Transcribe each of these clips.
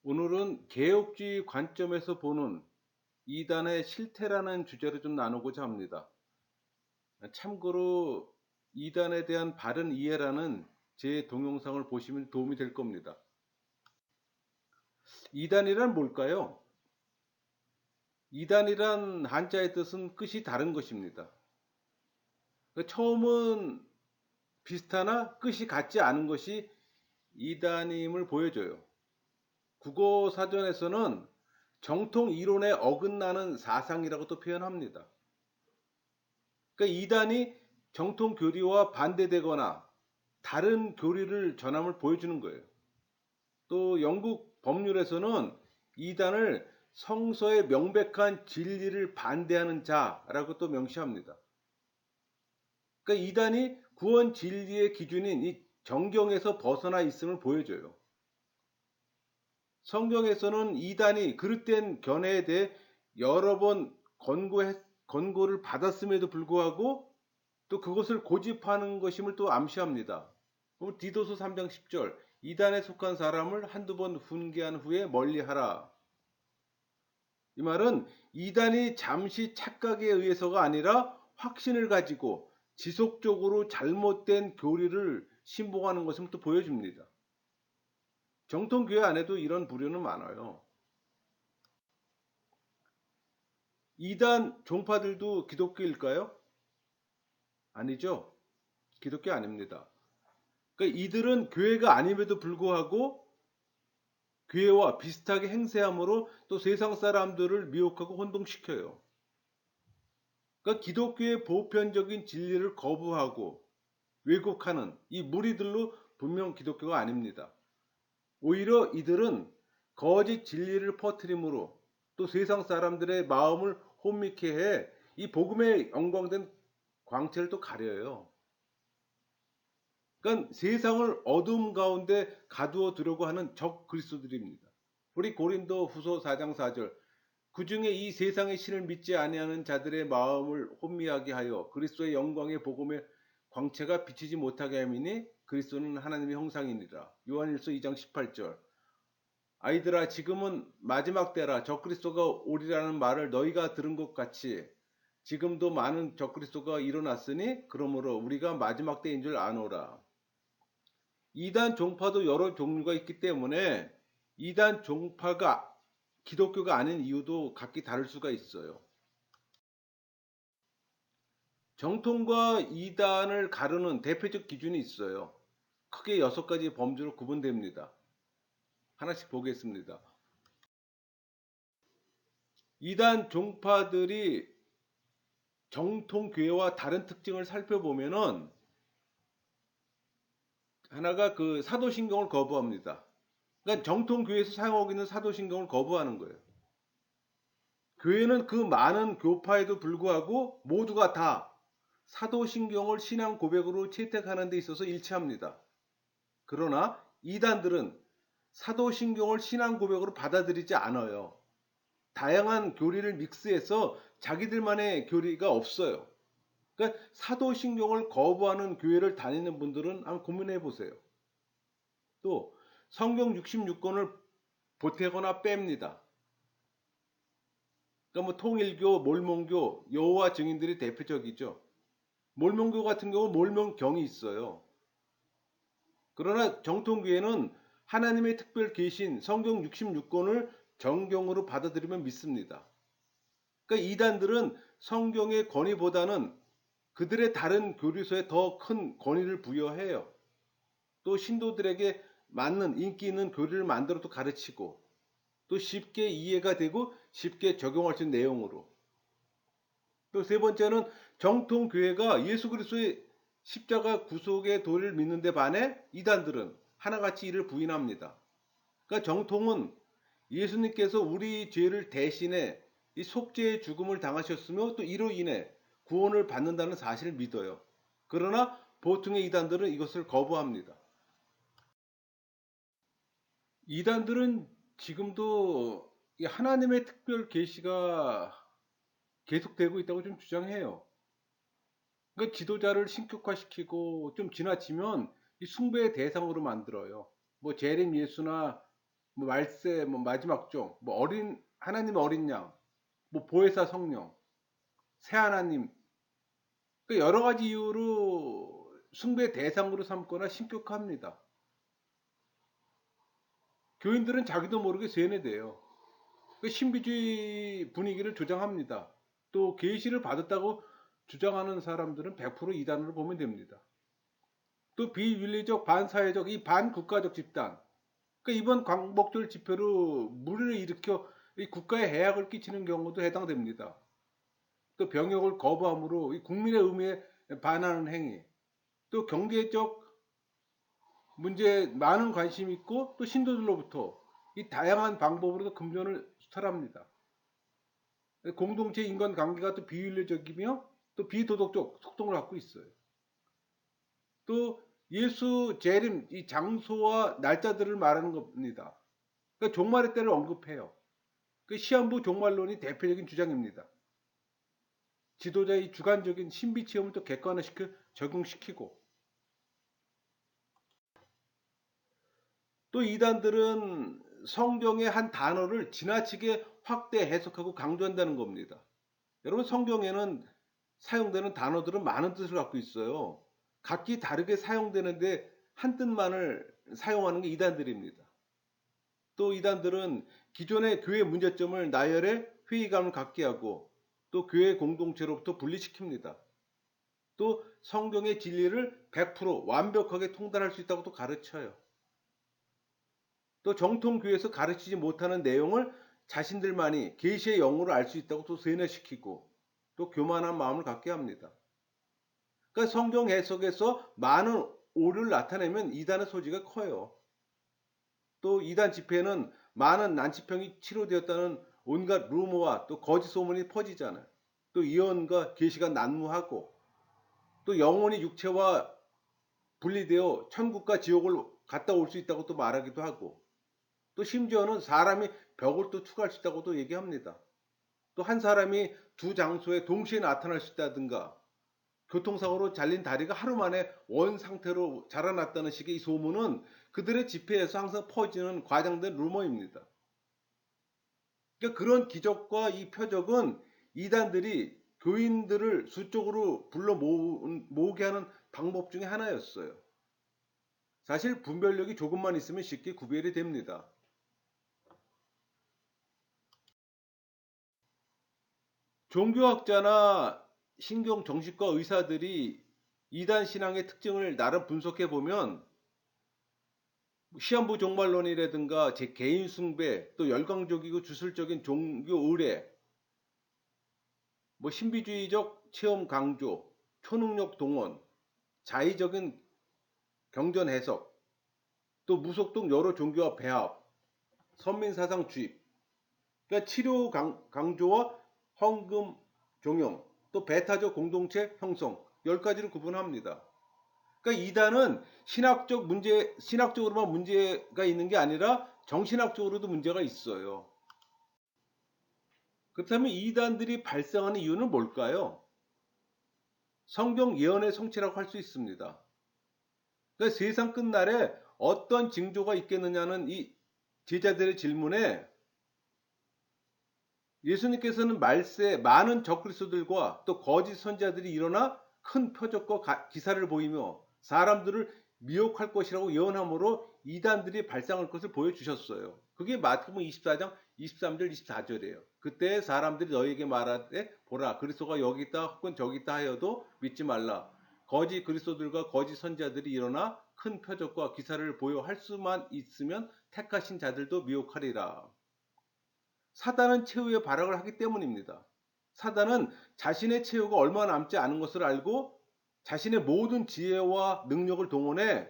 오늘은 개혁주의 관점에서 보는 이단의 실태라는 주제로 좀 나누고자 합니다. 참고로 이단에 대한 바른 이해라는 제 동영상을 보시면 도움이 될 겁니다. 이단이란 뭘까요? 이단이란 한자의 뜻은 끝이 다른 것입니다. 처음은 비슷하나 끝이 같지 않은 것이 이단임을 보여줘요. 국어 사전에서는 정통 이론에 어긋나는 사상이라고도 표현합니다. 그러니까 이단이 정통 교리와 반대되거나 다른 교리를 전함을 보여주는 거예요. 또 영국 법률에서는 이단을 성서의 명백한 진리를 반대하는 자라고 또 명시합니다. 그러니까 이단이 구원 진리의 기준인 이 정경에서 벗어나 있음을 보여줘요. 성경에서는 이단이 그릇된 견해에 대해 여러 번 권고를 받았음에도 불구하고 또 그것을 고집하는 것임을 또 암시합니다. 디도서 3장 10절 이단에 속한 사람을 한두 번 훈계한 후에 멀리하라. 이 말은 이단이 잠시 착각에 의해서가 아니라 확신을 가지고 지속적으로 잘못된 교리를 신봉하는 것을 또 보여줍니다. 정통교회 안에도 이런 부류는 많아요. 이단 종파들도 기독교일까요? 아니죠. 기독교 아닙니다. 그러니까 이들은 교회가 아님에도 불구하고 교회와 비슷하게 행세함으로 또 세상 사람들을 미혹하고 혼동시켜요. 그러니까 기독교의 보편적인 진리를 거부하고 왜곡하는 이 무리들로 분명 기독교가 아닙니다. 오히려 이들은 거짓 진리를 퍼뜨림으로 또 세상 사람들의 마음을 혼미케 해 이 복음의 영광된 광채를 또 가려요. 그러니까 세상을 어둠 가운데 가두어 두려고 하는 적 그리스도들입니다. 우리 고린도 후서 4장 4절 그 중에 이 세상의 신을 믿지 아니하는 자들의 마음을 혼미하게 하여 그리스도의 영광의 복음의 광채가 비치지 못하게 함이니 그리스도는 하나님의 형상이니라. 요한일서 2장 18절 아이들아 지금은 마지막 때라 적그리스도가 오리라는 말을 너희가 들은 것 같이 지금도 많은 적그리스도가 일어났으니 그러므로 우리가 마지막 때인 줄 아노라. 이단 종파도 여러 종류가 있기 때문에 이단 종파가 기독교가 아닌 이유도 각기 다를 수가 있어요. 정통과 이단을 가르는 대표적 기준이 있어요. 크게 6가지 범주로 구분됩니다. 하나씩 보겠습니다. 이단 종파들이 정통교회와 다른 특징을 살펴보면은 하나가 그 사도신경을 거부합니다. 그러니까 정통교회에서 사용하고 있는 사도신경을 거부하는 거예요. 교회는 그 많은 교파에도 불구하고 모두가 다 사도신경을 신앙 고백으로 채택하는 데 있어서 일치합니다. 그러나 이단들은 사도신경을 신앙 고백으로 받아들이지 않아요. 다양한 교리를 믹스해서 자기들만의 교리가 없어요. 그러니까 사도신경을 거부하는 교회를 다니는 분들은 한번 고민해 보세요. 또 성경 66권을 보태거나 뺍니다. 그러니까 뭐 통일교, 몰몬교, 여호와 증인들이 대표적이죠. 몰몬교 같은 경우 몰몬경이 있어요. 그러나 정통교회는 하나님의 특별 계신 성경 66권을 정경으로 받아들이면 믿습니다. 그러니까 이단들은 성경의 권위보다는 그들의 다른 교리서에 더 큰 권위를 부여해요. 또 신도들에게 맞는 인기 있는 교리를 만들어도 가르치고 또 쉽게 이해가 되고 쉽게 적용할 수 있는 내용으로. 또 세 번째는 정통교회가 예수 그리스도의 십자가 구속의 도리를 믿는데 반해 이단들은 하나같이 이를 부인합니다. 그러니까 정통은 예수님께서 우리 죄를 대신해 이 속죄의 죽음을 당하셨으며 또 이로 인해 구원을 받는다는 사실을 믿어요. 그러나 보통의 이단들은 이것을 거부합니다. 이단들은 지금도 하나님의 특별 계시가 계속되고 있다고 좀 주장해요. 그러니까 지도자를 신격화시키고 좀 지나치면 이 숭배의 대상으로 만들어요. 뭐 재림 예수나 뭐 말세, 뭐 마지막 종, 뭐 하나님 어린 양, 뭐 보혜사 성령, 새 하나님, 그 여러 가지 이유로 숭배 대상으로 삼거나 신격화합니다. 교인들은 자기도 모르게 세뇌돼요. 그 신비주의 분위기를 조장합니다. 또 계시를 받았다고 주장하는 사람들은 100% 이단으로 보면 됩니다. 또 비윤리적, 반사회적, 이 반국가적 집단. 그러니까 이번 광복절 집회로 무리를 일으켜 이 국가에 해악을 끼치는 경우도 해당됩니다. 또 병역을 거부함으로 이 국민의 의무에 반하는 행위. 또 경제적 문제에 많은 관심이 있고 또 신도들로부터 이 다양한 방법으로도 금전을 수탈합니다. 공동체 인간관계가 또 비윤리적이며 또 비도덕적 속성을 갖고 있어요. 또 예수 재림 이 장소와 날짜들을 말하는 겁니다. 그러니까 종말의 때를 언급해요. 그 시한부 종말론이 대표적인 주장입니다. 지도자의 주관적인 신비 체험을 또 객관화시켜 적용시키고 또 이단들은 성경의 한 단어를 지나치게 확대 해석하고 강조한다는 겁니다. 여러분 성경에는 사용되는 단어들은 많은 뜻을 갖고 있어요. 각기 다르게 사용되는데 한 뜻만을 사용하는 게 이단들입니다. 또 이단들은 기존의 교회 문제점을 나열해 회의감을 갖게 하고 또 교회 공동체로부터 분리시킵니다. 또 성경의 진리를 100% 완벽하게 통달할 수 있다고 또 가르쳐요. 또 정통교회에서 가르치지 못하는 내용을 자신들만이 계시의 영으로 알 수 있다고 또 세뇌시키고 또 교만한 마음을 갖게 합니다. 그러니까 성경 해석에서 많은 오류를 나타내면 이단의 소지가 커요. 또 이단 집회에는 많은 난치병이 치료되었다는 온갖 루머와 또 거짓 소문이 퍼지잖아요. 또 예언과 계시가 난무하고 또 영혼이 육체와 분리되어 천국과 지옥을 갔다 올 수 있다고 또 말하기도 하고 또 심지어는 사람이 벽을 또 투과할 수 있다고도 얘기합니다. 또 한 사람이 두 장소에 동시에 나타날 수 있다든가 교통사고로 잘린 다리가 하루 만에 원 상태로 자라났다는 식의 이 소문은 그들의 집회에서 항상 퍼지는 과장된 루머입니다. 그러니까 그런 기적과 이 표적은 이단들이 교인들을 수적으로 불러 모으게 하는 방법 중에 하나였어요. 사실 분별력이 조금만 있으면 쉽게 구별이 됩니다. 종교학자나 신경 정신과 의사들이 이단 신앙의 특징을 나름 분석해 보면 시한부 종말론이라든가 제 개인 숭배, 또 열광적이고 주술적인 종교 의례, 뭐 신비주의적 체험 강조, 초능력 동원, 자의적인 경전 해석, 또 무속동 여러 종교와 배합, 선민사상 주입, 그러니까 치료 강조와 헌금 종용, 또 배타적 공동체 형성 10가지로 구분합니다. 그러니까 이단은 신학적으로만 문제가 있는 게 아니라 정신학적으로도 문제가 있어요. 그렇다면 이단들이 발생하는 이유는 뭘까요? 성경 예언의 성취라고 할 수 있습니다. 그러니까 세상 끝날에 어떤 징조가 있겠느냐는 이 제자들의 질문에 예수님께서는 말세 많은 적그리스도들과 또 거짓 선지자들이 일어나 큰 표적과 기사를 보이며 사람들을 미혹할 것이라고 예언함으로 이단들이 발생할 것을 보여주셨어요. 그게 마태복음 24장 23절 24절이에요. 그때 사람들이 너희에게 말하되 보라 그리스도가 여기 있다 혹은 저기 있다 하여도 믿지 말라. 거짓 그리스도들과 거짓 선지자들이 일어나 큰 표적과 기사를 보여 할 수만 있으면 택하신 자들도 미혹하리라. 사단은 최후의 발악을 하기 때문입니다. 사단은 자신의 최후가 얼마 남지 않은 것을 알고 자신의 모든 지혜와 능력을 동원해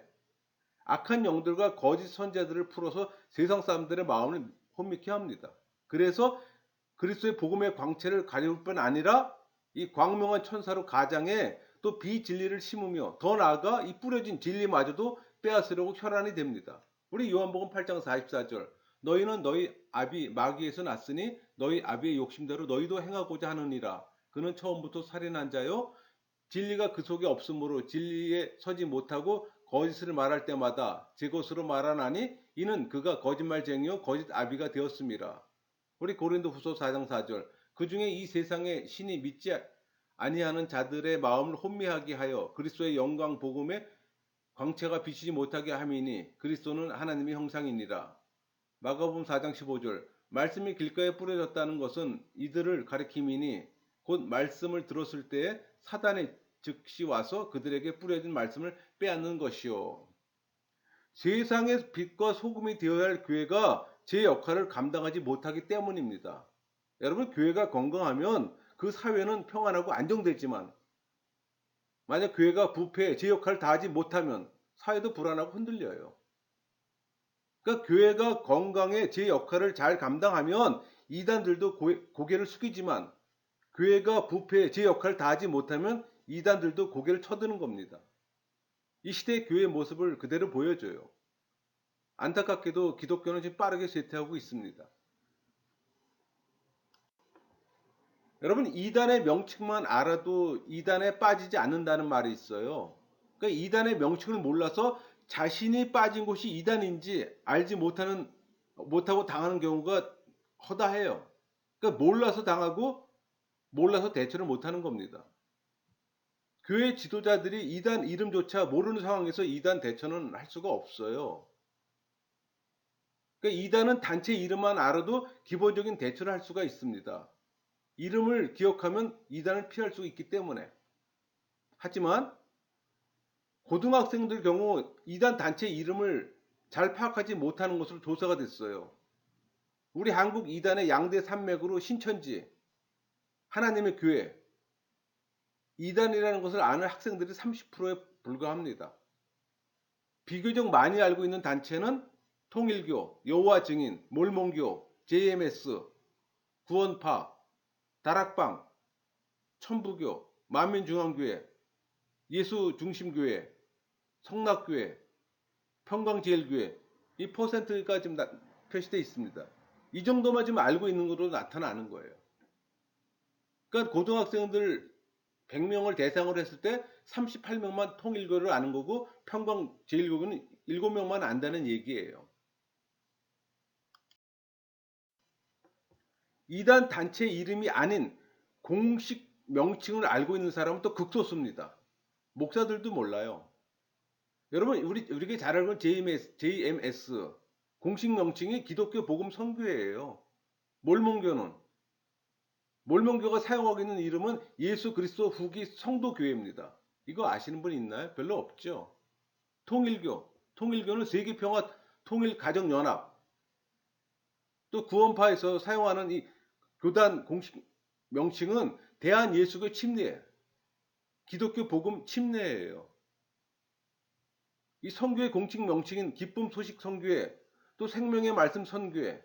악한 영들과 거짓 선지자들을 풀어서 세상 사람들의 마음을 혼미케 합니다. 그래서 그리스도의 복음의 광채를 가려울 뿐 아니라 이 광명한 천사로 가장해 또 비진리를 심으며 더 나아가 이 뿌려진 진리마저도 빼앗으려고 혈안이 됩니다. 우리 요한복음 8장 44절 너희는 너희 아비 마귀에서 났으니 너희 아비의 욕심대로 너희도 행하고자 하느니라. 그는 처음부터 살인한 자요 진리가 그 속에 없으므로 진리에 서지 못하고 거짓을 말할 때마다 제 것으로 말하나니 이는 그가 거짓말쟁이요 거짓 아비가 되었습니다. 우리 고린도후서 4장 4절. 그 중에 이 세상에 신이 믿지 아니하는 자들의 마음을 혼미하게 하여 그리스도의 영광 복음의 광채가 비치지 못하게 함이니 그리스도는 하나님의 형상이니라. 마가복음 4장 15절. 말씀이 길가에 뿌려졌다는 것은 이들을 가리킴이니 곧 말씀을 들었을 때에 사단이 즉시 와서 그들에게 뿌려진 말씀을 빼앗는 것이요. 세상의 빛과 소금이 되어야 할 교회가 제 역할을 감당하지 못하기 때문입니다. 여러분, 교회가 건강하면 그 사회는 평안하고 안정되지만 만약 교회가 부패, 제 역할을 다하지 못하면 사회도 불안하고 흔들려요. 그러니까 교회가 건강해 제 역할을 잘 감당하면 이단들도 고개를 숙이지만 교회가 부패, 제 역할을 다하지 못하면 이단들도 고개를 쳐드는 겁니다. 이 시대의 교회의 모습을 그대로 보여줘요. 안타깝게도 기독교는 지금 빠르게 쇠퇴하고 있습니다. 여러분, 이단의 명칭만 알아도 이단에 빠지지 않는다는 말이 있어요. 그러니까 이단의 명칭을 몰라서 자신이 빠진 곳이 이단인지 알지 못하고 당하는 경우가 허다해요. 그러니까 몰라서 당하고 몰라서 대처를 못하는 겁니다. 교회 지도자들이 이단 이름조차 모르는 상황에서 이단 대처는 할 수가 없어요. 그러니까 이단은 단체 이름만 알아도 기본적인 대처를 할 수가 있습니다. 이름을 기억하면 이단을 피할 수 있기 때문에. 하지만 고등학생들 경우 이단 단체 이름을 잘 파악하지 못하는 것으로 조사가 됐어요. 우리 한국 이단의 양대 산맥으로 신천지, 하나님의 교회, 이단이라는 것을 아는 학생들이 30%에 불과합니다. 비교적 많이 알고 있는 단체는 통일교, 여호와 증인, 몰몬교, JMS, 구원파, 다락방, 천부교, 만민중앙교회, 예수중심교회, 성락교회, 평강제일교회, 이 퍼센트가 지금 표시되어 있습니다. 이 정도만 지금 알고 있는 것으로 나타나는 거예요. 그러니까 고등학생들 100명을 대상으로 했을 때 38명만 통일교를 아는 거고 평강제일교는 7명만 안다는 얘기예요. 이단 단체 이름이 아닌 공식 명칭을 알고 있는 사람은 또 극소수입니다. 목사들도 몰라요. 여러분, 우리가 잘 알고 있는 JMS 공식 명칭이 기독교 복음 선교회예요. 몰몬교가 사용하고 있는 이름은 예수 그리스도 후기 성도교회입니다. 이거 아시는 분 있나요? 별로 없죠. 통일교는 세계평화 통일가정연합, 또 구원파에서 사용하는 이 교단 공식 명칭은 대한예수교 침례, 기독교 복음 침례예요. 이 선교의 공식 명칭인 기쁨 소식 선교회, 또 생명의 말씀 선교회.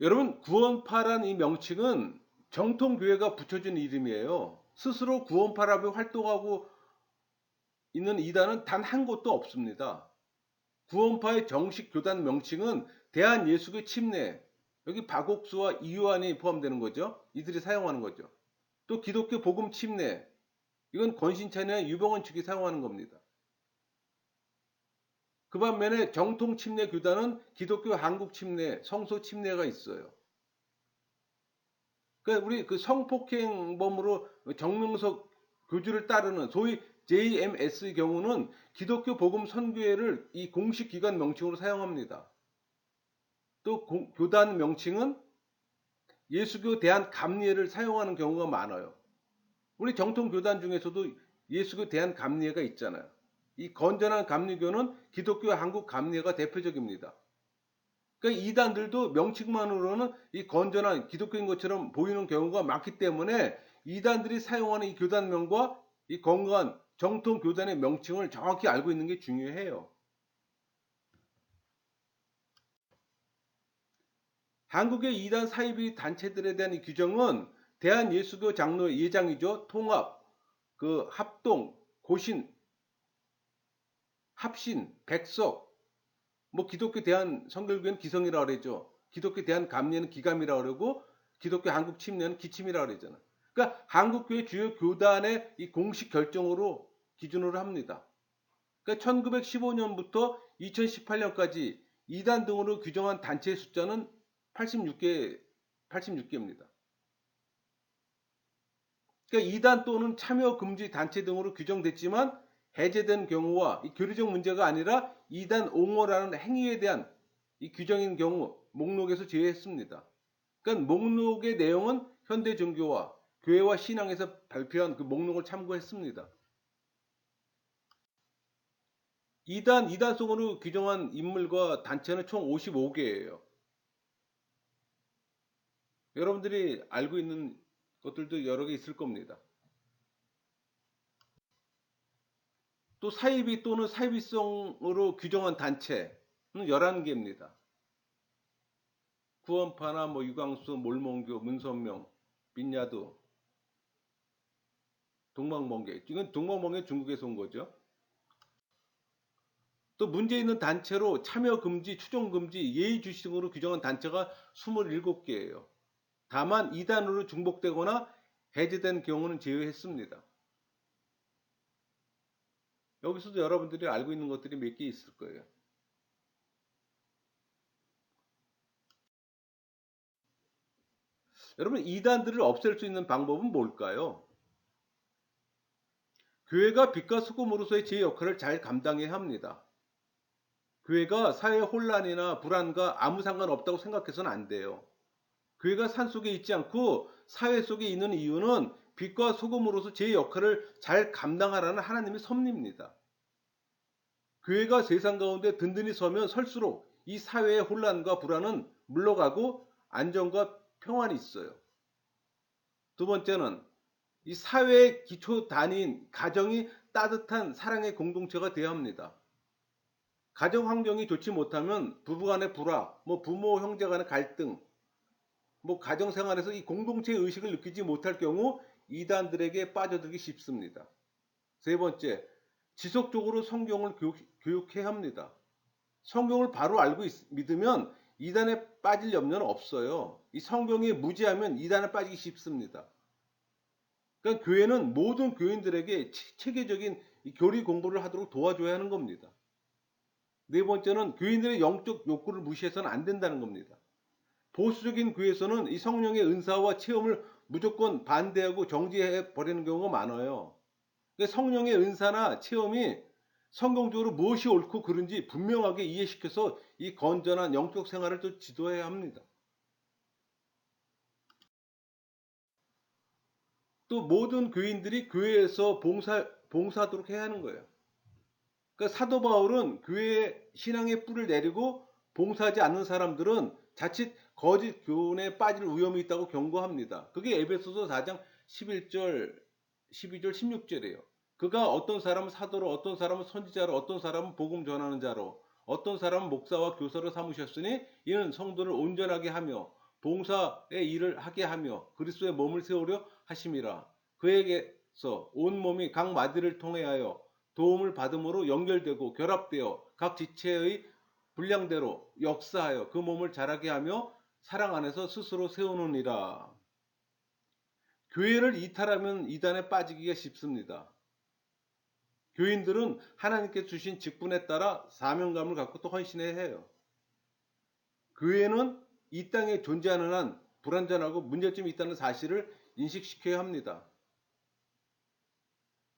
여러분, 구원파란 이 명칭은 정통교회가 붙여준 이름이에요. 스스로 구원파라고 활동하고 있는 이단은 단 한 곳도 없습니다. 구원파의 정식 교단 명칭은 대한예수교 침례, 여기 박옥수와 이요한이 포함되는 거죠. 이들이 사용하는 거죠. 또 기독교 복음 침례, 이건 권신찬이나 유병원 측이 사용하는 겁니다. 그 반면에 정통 침례 교단은 기독교 한국 침례, 성소 침례가 있어요. 그러니까 우리 그 성폭행범으로 정명석 교주를 따르는 소위 JMS의 경우는 기독교 복음 선교회를 이 공식 기관 명칭으로 사용합니다. 또 교단 명칭은 예수교 대한감리회를 사용하는 경우가 많아요. 우리 정통 교단 중에서도 예수교 대한감리회가 있잖아요. 이 건전한 감리교는 기독교 한국 감리회가 대표적입니다. 그러니까 이단들도 명칭만으로는 이 건전한 기독교인 것처럼 보이는 경우가 많기 때문에 이단들이 사용하는 이 교단명과 이 건강한 정통 교단의 명칭을 정확히 알고 있는 게 중요해요. 한국의 이단 사이비 단체들에 대한 이 규정은 대한예수교 장로의 예장이죠. 통합, 그 합동, 고신, 합신, 백석, 뭐 기독교 대한 성결교회는 기성이라고 그러죠. 기독교 대한 감리회는 기감이라고 그러고 기독교 한국 침례는 기침이라고 그러잖아. 그러니까 한국교회 주요 교단의 이 공식 결정으로 기준으로 합니다. 그러니까 1915년부터 2018년까지 이단 등으로 규정한 단체의 숫자는 86개입니다. 그러니까 이단 또는 참여 금지 단체 등으로 규정됐지만 해제된 경우와 이 교리적 문제가 아니라 이단 옹호라는 행위에 대한 이 규정인 경우 목록에서 제외했습니다. 그러니까 목록의 내용은 현대 종교와 교회와 신앙에서 발표한 그 목록을 참고했습니다. 이단속으로 규정한 인물과 단체는 총 55개예요. 여러분들이 알고 있는 것들도 여러 개 있을 겁니다. 또 사이비 또는 사이비성으로 규정한 단체는 11개입니다. 구원파나 유광수, 몰몬교, 문선명, 빈야도, 동방번개. 이건 동방번개 중국에서 온 거죠. 또 문제 있는 단체로 참여 금지, 추종 금지, 예의 주시 등으로 규정한 단체가 27개예요. 다만 이단으로 중복되거나 해제된 경우는 제외했습니다. 여기서도 여러분들이 알고 있는 것들이 몇 개 있을 거예요. 여러분, 이단들을 없앨 수 있는 방법은 뭘까요? 교회가 빛과 소금으로서의 제 역할을 잘 감당해야 합니다. 교회가 사회 혼란이나 불안과 아무 상관없다고 생각해서는 안 돼요. 교회가 산속에 있지 않고 사회 속에 있는 이유는 빛과 소금으로서 제 역할을 잘 감당하라는 하나님의 섭리입니다. 교회가 세상 가운데 든든히 서면 설수록 이 사회의 혼란과 불안은 물러가고 안정과 평안이 있어요. 두 번째는 이 사회의 기초 단위인 가정이 따뜻한 사랑의 공동체가 되어야 합니다. 가정 환경이 좋지 못하면 부부간의 불화, 부모 형제 간의 갈등, 가정 생활에서 이 공동체 의식을 느끼지 못할 경우 이단들에게 빠져들기 쉽습니다. 세 번째, 지속적으로 성경을 교육해야 합니다. 성경을 바로 알고 믿으면 이단에 빠질 염려는 없어요. 이 성경이 무지하면 이단에 빠지기 쉽습니다. 그러니까 교회는 모든 교인들에게 체계적인 교리 공부를 하도록 도와줘야 하는 겁니다. 네 번째는 교인들의 영적 욕구를 무시해서는 안 된다는 겁니다. 보수적인 교회에서는 이 성령의 은사와 체험을 무조건 반대하고 정지해 버리는 경우가 많아요. 그러니까 성령의 은사나 체험이 성경적으로 무엇이 옳고 그른지 분명하게 이해시켜서 이 건전한 영적 생활을 또 지도해야 합니다. 또 모든 교인들이 교회에서 봉사하도록 해야 하는 거예요. 그러니까 사도 바울은 교회의 신앙의 뿔을 내리고 봉사하지 않는 사람들은 자칫 거짓 교훈에 빠질 위험이 있다고 경고합니다. 그게 에베소서 4장 11절, 12절, 16절이에요. 그가 어떤 사람은 사도로, 어떤 사람은 선지자로, 어떤 사람은 복음 전하는 자로, 어떤 사람은 목사와 교사로 삼으셨으니 이는 성도를 온전하게 하며 봉사의 일을 하게 하며 그리스도의 몸을 세우려 하심이라. 그에게서 온 몸이 각 마디를 통하여 도움을 받음으로 연결되고 결합되어 각 지체의 분량대로 역사하여 그 몸을 자라게 하며 사랑 안에서 스스로 세우느니라. 교회를 이탈하면 이단에 빠지기가 쉽습니다. 교인들은 하나님께 주신 직분에 따라 사명감을 갖고 또 헌신해야 해요. 교회는 이 땅에 존재하는 한 불완전하고 문제점이 있다는 사실을 인식시켜야 합니다.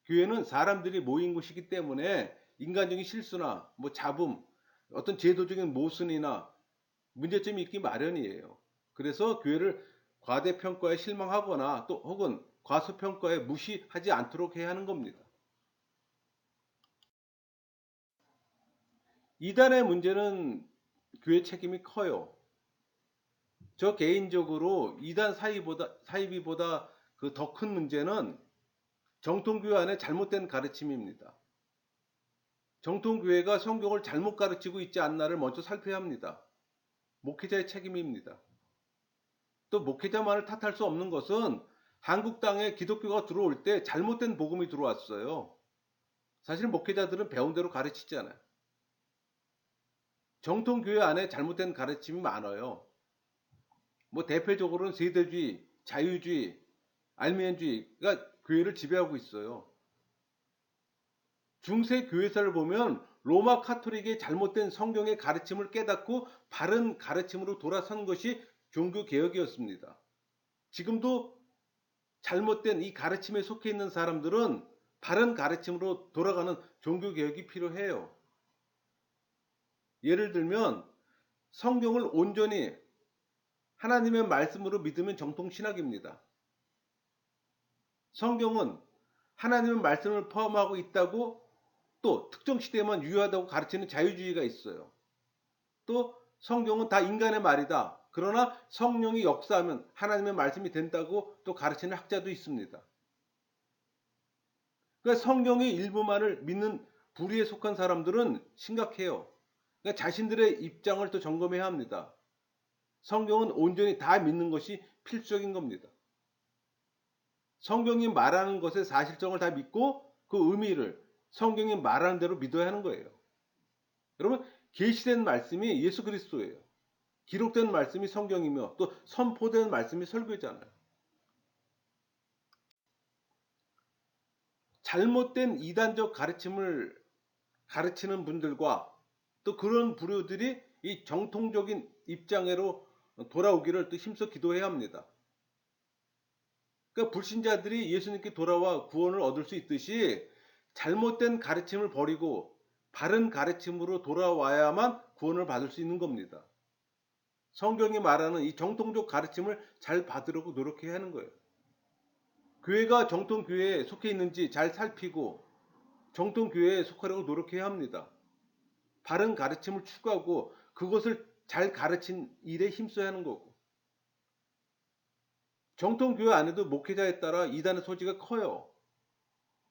교회는 사람들이 모인 곳이기 때문에 인간적인 실수나 잡음, 어떤 제도적인 모순이나 문제점이 있기 마련이에요. 그래서 교회를 과대평가에 실망하거나 또 혹은 과소평가에 무시하지 않도록 해야 하는 겁니다. 이단의 문제는 교회 책임이 커요. 저 개인적으로 이단 사이비보다 그 더 큰 문제는 정통교회 안에 잘못된 가르침입니다. 정통교회가 성경을 잘못 가르치고 있지 않나를 먼저 살펴야 합니다. 목회자의 책임입니다. 또 목회자만을 탓할 수 없는 것은 한국 땅에 기독교가 들어올 때 잘못된 복음이 들어왔어요. 사실 목회자들은 배운 대로 가르치잖아요. 정통교회 안에 잘못된 가르침이 많아요. 뭐 대표적으로는 세대주의, 자유주의, 알미안주의가 교회를 지배하고 있어요. 중세 교회사를 보면 로마 카톨릭의 잘못된 성경의 가르침을 깨닫고 바른 가르침으로 돌아선 것이 종교 개혁이었습니다. 지금도 잘못된 이 가르침에 속해 있는 사람들은 바른 가르침으로 돌아가는 종교 개혁이 필요해요. 예를 들면 성경을 온전히 하나님의 말씀으로 믿으면 정통 신학입니다. 성경은 하나님의 말씀을 포함하고 있다고, 또 특정 시대에만 유효하다고 가르치는 자유주의가 있어요. 또 성경은 다 인간의 말이다, 그러나 성령이 역사하면 하나님의 말씀이 된다고 또 가르치는 학자도 있습니다. 그러니까 성경의 일부만을 믿는 부류에 속한 사람들은 심각해요. 그러니까 자신들의 입장을 또 점검해야 합니다. 성경은 온전히 다 믿는 것이 필수적인 겁니다. 성경이 말하는 것의 사실성을 다 믿고 그 의미를 성경이 말하는 대로 믿어야 하는 거예요. 여러분, 계시된 말씀이 예수 그리스도예요. 기록된 말씀이 성경이며 또 선포된 말씀이 설교잖아요. 잘못된 이단적 가르침을 가르치는 분들과 또 그런 부류들이 이 정통적인 입장으로 돌아오기를 또 힘써 기도해야 합니다. 그러니까 불신자들이 예수님께 돌아와 구원을 얻을 수 있듯이 잘못된 가르침을 버리고 바른 가르침으로 돌아와야만 구원을 받을 수 있는 겁니다. 성경이 말하는 이 정통적 가르침을 잘 받으려고 노력해야 하는 거예요. 교회가 정통교회에 속해 있는지 잘 살피고 정통교회에 속하려고 노력해야 합니다. 바른 가르침을 추구하고 그것을 잘 가르친 일에 힘써야 하는 거고, 정통교회 안에도 목회자에 따라 이단의 소지가 커요.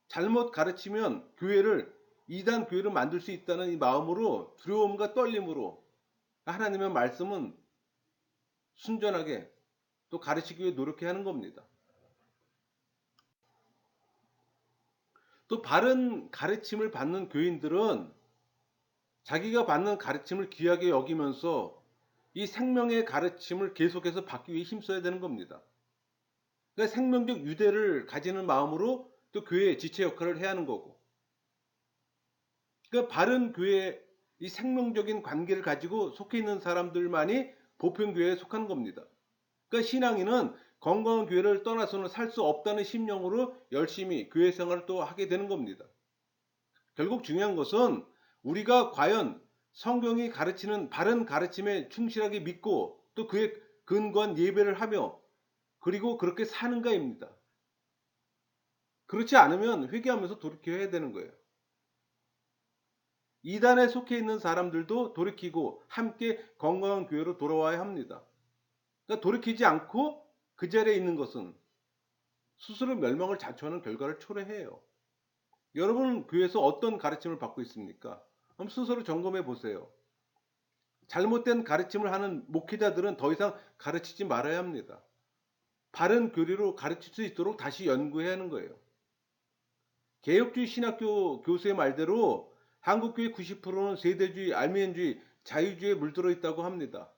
잘못 가르치면 교회를 이단 교회로 만들 수 있다는 이 마음으로 두려움과 떨림으로 하나님의 말씀은 순전하게 또 가르치기 위해 노력해야 하는 겁니다. 또 바른 가르침을 받는 교인들은 자기가 받는 가르침을 귀하게 여기면서 이 생명의 가르침을 계속해서 받기 위해 힘써야 되는 겁니다. 그러니까 생명적 유대를 가지는 마음으로 또 교회의 지체 역할을 해야 하는 거고, 그러니까 바른 교회, 이 생명적인 관계를 가지고 속해 있는 사람들만이 보편교회에 속하는 겁니다. 그러니까 신앙인은 건강한 교회를 떠나서는 살 수 없다는 심령으로 열심히 교회 생활을 또 하게 되는 겁니다. 결국 중요한 것은 우리가 과연 성경이 가르치는 바른 가르침에 충실하게 믿고 또 그에 근거한 예배를 하며 그리고 그렇게 사는가입니다. 그렇지 않으면 회개하면서 돌이켜야 되는 거예요. 이단에 속해 있는 사람들도 돌이키고 함께 건강한 교회로 돌아와야 합니다. 그러니까 돌이키지 않고 그 자리에 있는 것은 스스로 멸망을 자초하는 결과를 초래해요. 여러분은 교회에서 어떤 가르침을 받고 있습니까? 한번 스스로 점검해 보세요. 잘못된 가르침을 하는 목회자들은 더 이상 가르치지 말아야 합니다. 바른 교리로 가르칠 수 있도록 다시 연구해야 하는 거예요. 개혁주의 신학교 교수의 말대로 한국교회 90%는 세대주의, 알미안주의, 자유주의에 물들어 있다고 합니다.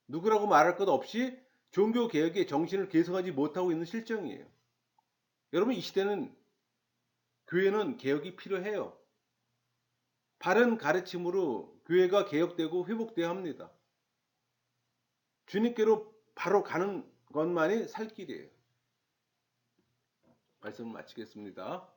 누구라고 말할 것 없이 종교개혁의 정신을 계승하지 못하고 있는 실정이에요. 여러분, 이 시대는 교회는 개혁이 필요해요. 바른 가르침으로 교회가 개혁되고 회복돼야 합니다. 주님께로 바로 가는 것만이 살 길이에요. 말씀을 마치겠습니다.